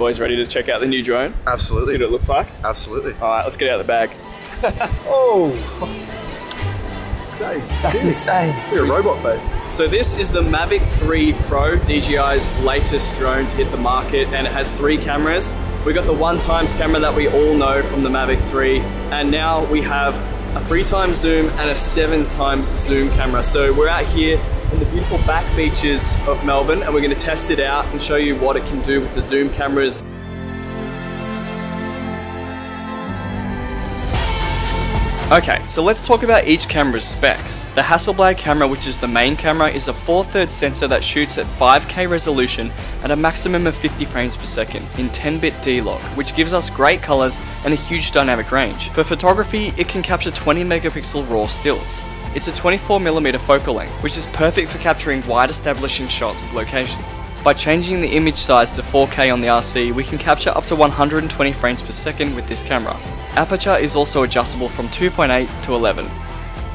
boys ready to check out the new drone? Absolutely. See what it looks like? Absolutely. All right, let's get out of the bag. Oh! That's insane. It's like a robot face. So this is the Mavic 3 Pro, DJI's latest drone to hit the market, and it has 3 cameras. We got the 1x camera that we all know from the Mavic 3, and now we have a 3x zoom and a 7x zoom camera. So we're out here in the beautiful back beaches of Melbourne, and we're gonna test it out and show you what it can do with the zoom cameras. Okay, so let's talk about each camera's specs. The Hasselblad camera, which is the main camera, is a 4/3 sensor that shoots at 5K resolution at a maximum of 50 frames per second in 10-bit D-Log, which gives us great colors and a huge dynamic range. For photography, it can capture 20 megapixel raw stills. It's a 24mm focal length, which is perfect for capturing wide establishing shots of locations. By changing the image size to 4K on the RC, we can capture up to 120 frames per second with this camera. Aperture is also adjustable from 2.8 to 11.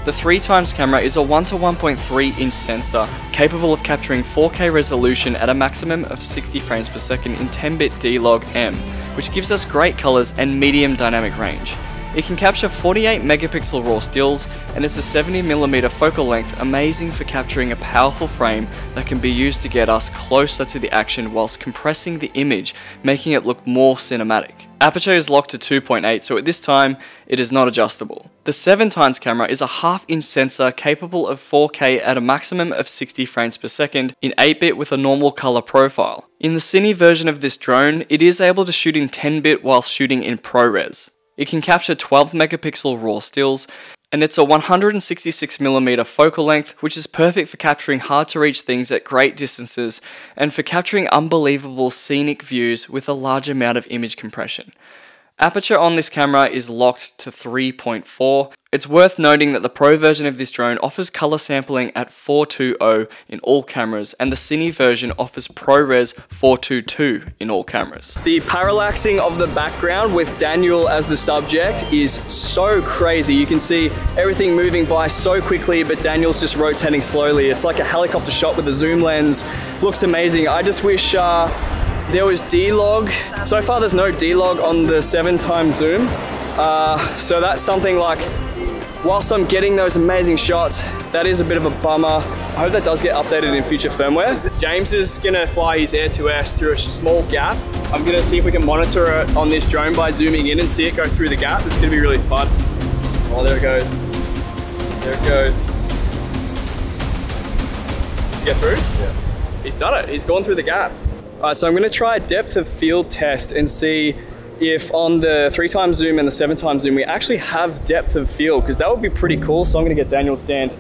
The 3x camera is a 1 to 1.3 inch sensor capable of capturing 4K resolution at a maximum of 60 frames per second in 10-bit D-Log M, which gives us great colors and medium dynamic range. It can capture 48 megapixel raw stills, and it's a 70mm focal length, amazing for capturing a powerful frame that can be used to get us closer to the action whilst compressing the image, making it look more cinematic. Aperture is locked to 2.8, so at this time, it is not adjustable. The 7x camera is a 1/2 inch sensor capable of 4K at a maximum of 60 frames per second in 8-bit with a normal color profile. In the cine version of this drone, it is able to shoot in 10-bit whilst shooting in ProRes. It can capture 12 megapixel raw stills, and it's a 166mm focal length, which is perfect for capturing hard to reach things at great distances and for capturing unbelievable scenic views with a large amount of image compression. Aperture on this camera is locked to 3.4. It's worth noting that the Pro version of this drone offers color sampling at 420 in all cameras, and the Cine version offers ProRes 422 in all cameras. The parallaxing of the background with Daniel as the subject is so crazy. You can see everything moving by so quickly, but Daniel's just rotating slowly. It's like a helicopter shot with a zoom lens. Looks amazing. I just wish there was D-Log. So far there's no D-Log on the 7x zoom. So that's something like, whilst I'm getting those amazing shots, that is a bit of a bummer. I hope that does get updated in future firmware. James is gonna fly his Air 2S through a small gap. I'm gonna see if we can monitor it on this drone by zooming in and see it go through the gap. It's gonna be really fun. Oh, there it goes. There it goes. Did he get through? Yeah. He's done it, he's gone through the gap. Alright, so I'm gonna try a depth of field test and see if on the 3x zoom and the 7x zoom we actually have depth of field, because that would be pretty cool. So I'm gonna get Daniel to stand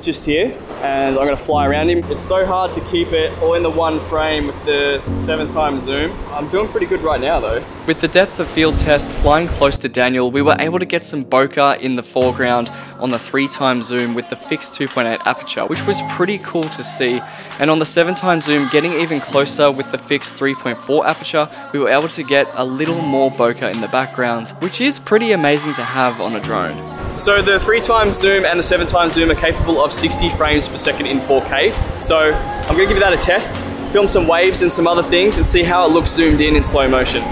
just here and I'm gonna fly around him. It's so hard to keep it all in the one frame with the 7x zoom. I'm doing pretty good right now though. With the depth of field test flying close to Daniel, we were able to get some bokeh in the foreground on the 3x zoom with the fixed 2.8 aperture, which was pretty cool to see. And on the 7x zoom, getting even closer with the fixed 3.4 aperture, we were able to get a little more bokeh in the background, which is pretty amazing to have on a drone. So the 3x zoom and the 7x zoom are capable of 60 frames per second in 4K. So I'm gonna give that a test, film some waves and some other things and see how it looks zoomed in slow motion.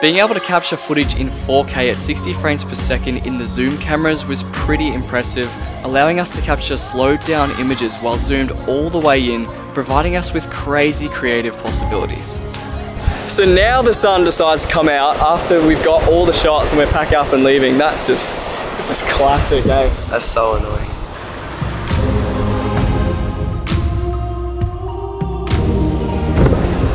Being able to capture footage in 4K at 60 frames per second in the zoom cameras was pretty impressive, allowing us to capture slowed down images while zoomed all the way in, providing us with crazy creative possibilities. So now the sun decides to come out after we've got all the shots and we're pack up and leaving. This is classic, eh? That's so annoying.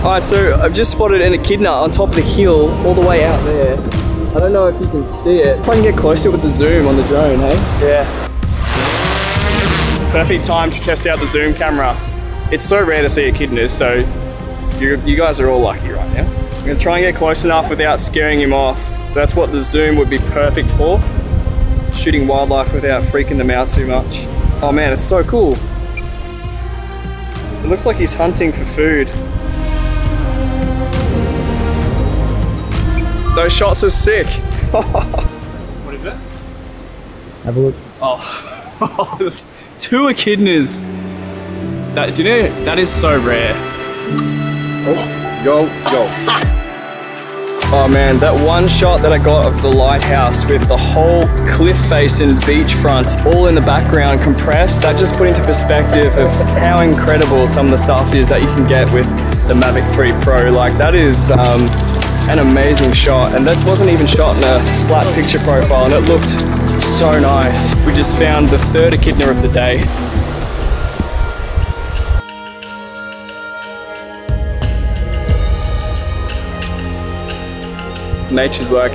Alright, so I've just spotted an echidna on top of the hill all the way out there. I don't know if you can see it. If I can get close to it with the zoom on the drone, hey? Yeah. Perfect time to test out the zoom camera. It's so rare to see echidnas, so you guys are all lucky right now. I'm gonna try and get close enough without scaring him off. So that's what the zoom would be perfect for. Shooting wildlife without freaking them out too much. Oh man, it's so cool. It looks like he's hunting for food. Those shots are sick. What is it? Have a look. Oh, 2 echidnas. Do you know, that is so rare. Oh. Go, go. Oh man, that one shot that I got of the lighthouse with the whole cliff face and beachfront all in the background compressed, that just put into perspective of how incredible some of the stuff is that you can get with the Mavic 3 Pro. Like, that is an amazing shot, and that wasn't even shot in a flat picture profile, and it looked so nice. We just found the third echidna of the day. Nature's like,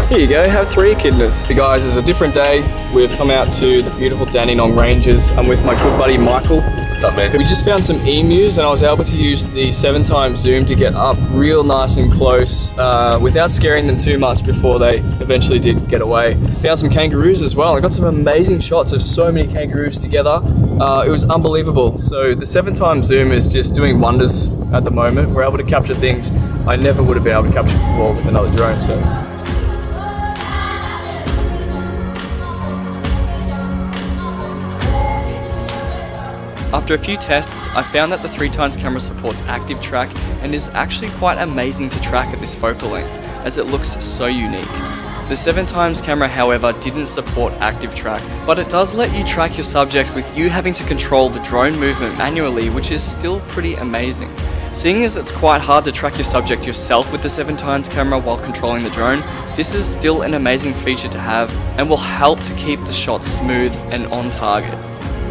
here you go, have 3 echidnas. Hey guys, it's a different day. We've come out to the beautiful Dandenong Ranges. I'm with my good buddy Michael. What's up, man? We just found some emus and I was able to use the 7x zoom to get up real nice and close without scaring them too much before they eventually did get away. Found some kangaroos as well. I got some amazing shots of so many kangaroos together. It was unbelievable. So the 7x zoom is just doing wonders at the moment. We're able to capture things I never would have been able to capture before with another drone. So after a few tests, I found that the 3x camera supports active track and is actually quite amazing to track at this focal length, as it looks so unique. The 7x camera, however, didn't support active track, but it does let you track your subject with you having to control the drone movement manually, which is still pretty amazing. Seeing as it's quite hard to track your subject yourself with the 7x camera while controlling the drone, this is still an amazing feature to have and will help to keep the shot smooth and on target.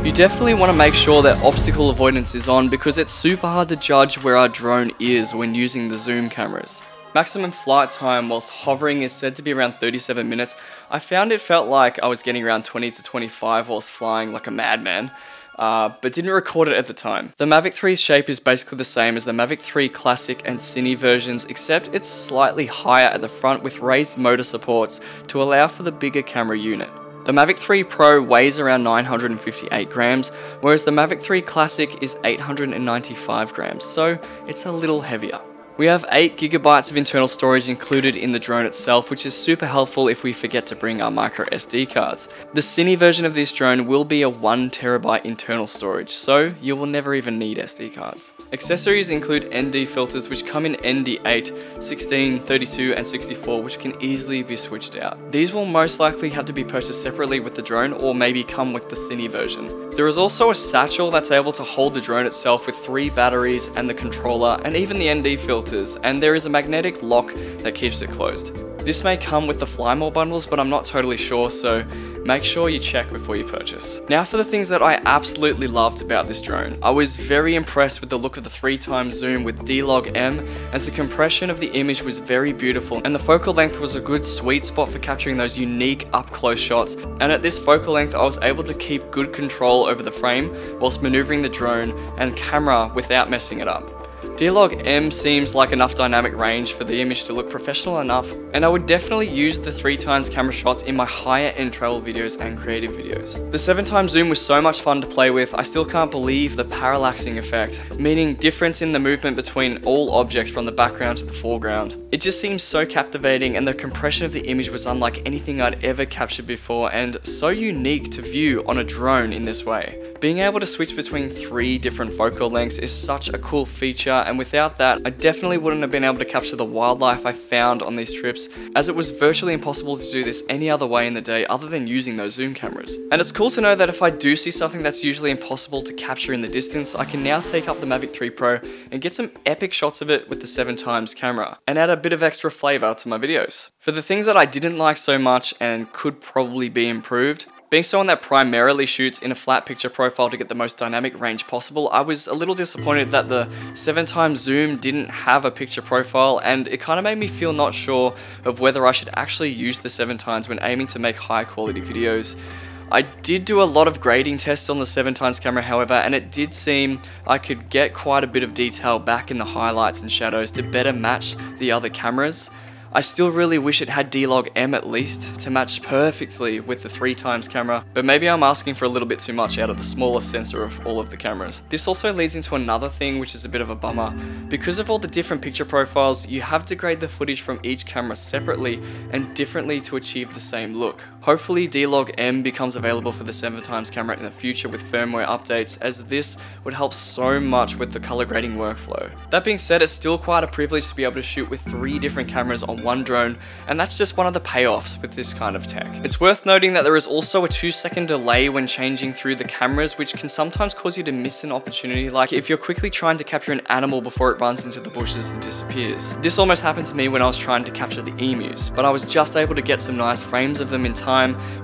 You definitely want to make sure that obstacle avoidance is on, because it's super hard to judge where our drone is when using the zoom cameras. Maximum flight time whilst hovering is said to be around 37 minutes. I found it felt like I was getting around 20 to 25 whilst flying like a madman. But didn't record it at the time. The Mavic 3's shape is basically the same as the Mavic 3 Classic and Cine versions, except it's slightly higher at the front with raised motor supports to allow for the bigger camera unit. The Mavic 3 Pro weighs around 958 grams, whereas the Mavic 3 Classic is 895 grams, so it's a little heavier. We have 8 GB of internal storage included in the drone itself, which is super helpful if we forget to bring our micro SD cards. The Cine version of this drone will be a 1 TB internal storage, so you will never even need SD cards. Accessories include ND filters, which come in ND8, 16, 32 and 64, which can easily be switched out. These will most likely have to be purchased separately with the drone, or maybe come with the Cine version. There is also a satchel that's able to hold the drone itself with 3 batteries and the controller and even the ND filters, and there is a magnetic lock that keeps it closed. This may come with the Fly More bundles, but I'm not totally sure, so make sure you check before you purchase. Now for the things that I absolutely loved about this drone. I was very impressed with the look of the 3x zoom with D-Log-M, as the compression of the image was very beautiful and the focal length was a good sweet spot for capturing those unique up-close shots, and at this focal length I was able to keep good control over the frame whilst maneuvering the drone and camera without messing it up. D-Log-M seems like enough dynamic range for the image to look professional enough, and I would definitely use the 3x camera shots in my higher end travel videos and creative videos. The 7x zoom was so much fun to play with. I still can't believe the parallaxing effect, meaning difference in the movement between all objects from the background to the foreground. It just seems so captivating, and the compression of the image was unlike anything I'd ever captured before and so unique to view on a drone in this way. Being able to switch between 3 different focal lengths is such a cool feature, and without that, I definitely wouldn't have been able to capture the wildlife I found on these trips, as it was virtually impossible to do this any other way in the day other than using those zoom cameras. And it's cool to know that if I do see something that's usually impossible to capture in the distance, I can now take up the Mavic 3 Pro and get some epic shots of it with the 7x camera, and add a bit of extra flavor to my videos. For the things that I didn't like so much and could probably be improved, being someone that primarily shoots in a flat picture profile to get the most dynamic range possible, I was a little disappointed that the 7x zoom didn't have a picture profile, and it kind of made me feel not sure of whether I should actually use the 7x when aiming to make high quality videos. I did do a lot of grading tests on the 7x camera, however, and it did seem I could get quite a bit of detail back in the highlights and shadows to better match the other cameras. I still really wish it had D-Log-M at least to match perfectly with the 3x camera, but maybe I'm asking for a little bit too much out of the smallest sensor of all of the cameras. This also leads into another thing which is a bit of a bummer. Because of all the different picture profiles, you have to grade the footage from each camera separately and differently to achieve the same look. Hopefully D-Log-M becomes available for the 7x camera in the future with firmware updates, as this would help so much with the color grading workflow. That being said, it's still quite a privilege to be able to shoot with 3 different cameras on one drone, and that's just one of the payoffs with this kind of tech. It's worth noting that there is also a 2-second delay when changing through the cameras, which can sometimes cause you to miss an opportunity, like if you're quickly trying to capture an animal before it runs into the bushes and disappears. This almost happened to me when I was trying to capture the emus, but I was just able to get some nice frames of them in time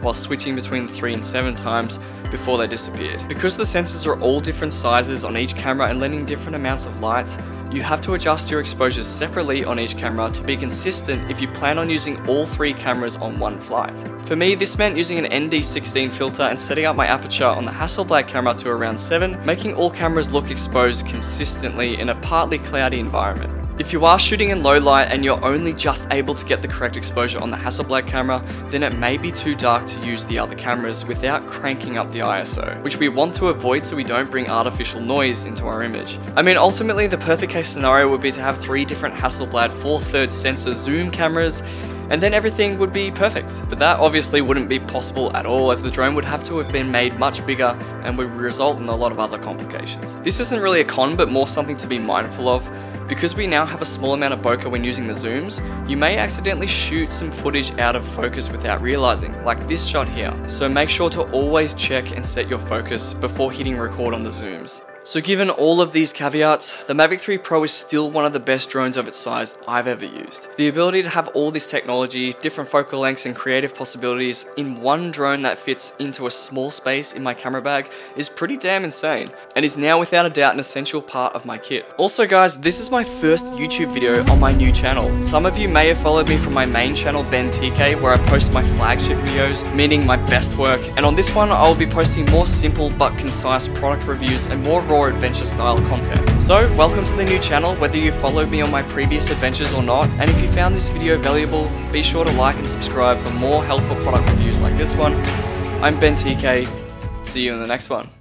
while switching between the 3 and 7x before they disappeared. Because the sensors are all different sizes on each camera and letting different amounts of light, you have to adjust your exposures separately on each camera to be consistent if you plan on using all 3 cameras on one flight. For me, this meant using an ND16 filter and setting up my aperture on the Hasselblad camera to around 7, making all cameras look exposed consistently in a partly cloudy environment. If you are shooting in low light and you're only just able to get the correct exposure on the Hasselblad camera, then it may be too dark to use the other cameras without cranking up the ISO, which we want to avoid so we don't bring artificial noise into our image. I mean, ultimately the perfect case scenario would be to have 3 different Hasselblad 4/3 sensor zoom cameras, and then everything would be perfect. But that obviously wouldn't be possible at all, as the drone would have to have been made much bigger and would result in a lot of other complications. This isn't really a con, but more something to be mindful of. Because we now have a small amount of bokeh when using the zooms, you may accidentally shoot some footage out of focus without realizing, like this shot here. So make sure to always check and set your focus before hitting record on the zooms. So given all of these caveats, the Mavic 3 Pro is still one of the best drones of its size I've ever used. The ability to have all this technology, different focal lengths and creative possibilities in one drone that fits into a small space in my camera bag is pretty damn insane, and is now without a doubt an essential part of my kit. Also guys, this is my first YouTube video on my new channel. Some of you may have followed me from my main channel Ben TK, where I post my flagship videos, meaning my best work, and on this one I will be posting more simple but concise product reviews and more raw adventure style content. So welcome to the new channel, whether you followed me on my previous adventures or not, and if you found this video valuable, be sure to like and subscribe for more helpful product reviews like this one. I'm Ben TK, see you in the next one.